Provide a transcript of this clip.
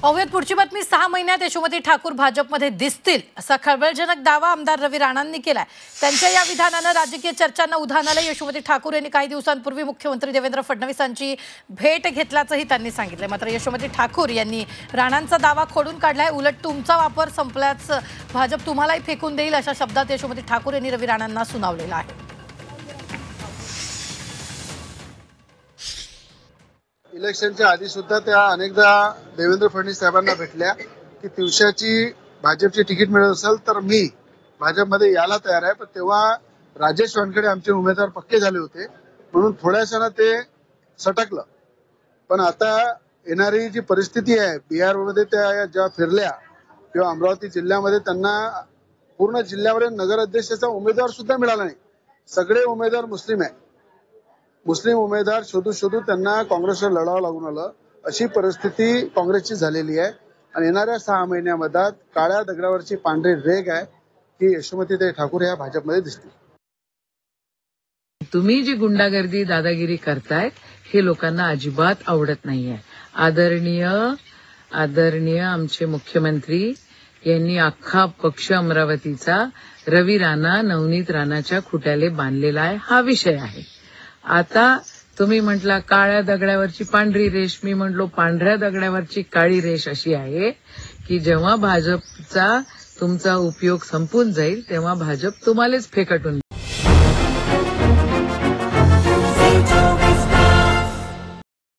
पाहूयात पुढची बातमी। 6 महिन्यात यशोमती ठाकूर भाजपमध्ये दिसतील असा खळबळजनक दावा आमदार रवी राणांनी केलाय। त्यांच्या या विधानाने राजकीय चर्चांना उधाण आलं। यशोमती ठाकूर यांनी काही दिवसांपूर्वी मुख्यमंत्री देवेंद्र फडणवीसांची भेट घेतल्याचंही त्यांनी सांगितलं। मात्र यशोमती ठाकूर यांनी राणांचा दावा खोडून काढलाय। उलट तुमचा वापर संपल्याच भाजप तुम्हालाही फेकून देईल अशा शब्दात यशोमती ठाकूर यांनी रवी राणांना सुनावलेलं आहे। इलेक्शनच्या आधी सुद्धा त्या अनेकदा देवेंद्र फडणवीस साहेबांना भेटल्या की दिवसाची भाजपची तिकीट मिळत असेल तर मी भाजपमध्ये यायला तयार आहे। पण तेव्हा राजेश वानखेडे आमचे उमेदवार पक्के झाले होते म्हणून थोड्याशा ते सटकलं। पण आता येणारी जी परिस्थिती आहे, बिहारमध्ये त्या ज्या फिरल्या किंवा अमरावती जिल्ह्यामध्ये त्यांना पूर्ण जिल्ह्यावर नगर अध्यक्षाचा उमेदवार सुद्धा मिळाला नाही। सगळे उमेदवार मुस्लिम आहे। मुस्लिम उमेदवार शोधू त्यांना काँग्रेसला लढावं लागून आलं। अशी परिस्थिती काँग्रेसची झालेली आहे आणि येणाऱ्या 6 महिन्यामध्ये काळ्या दगडावरची पांढरी रेघ आहे की यशोमतीताई ठाकूर ह्या भाजपमध्ये दिसतील। तुम्ही जी गुंडागर्दी दादागिरी करतायत हे लोकांना अजिबात आवडत नाहीये। आदरणीय आमचे मुख्यमंत्री यांनी अख्खा पक्ष अमरावतीचा रवी राणा नवनीत राणाच्या खुट्याले बांधलेला आहे। हा विषय आहे। आता तुम्ही म्हटला काळ्या दगडावरची पांढरी रेष, मी म्हटलो पांढऱ्या दगडावरची काळी रेष अशी आहे की जेव्हा भाजपचा तुमचा उपयोग संपून जाईल तेव्हा भाजप तुम्हालाच फेकटून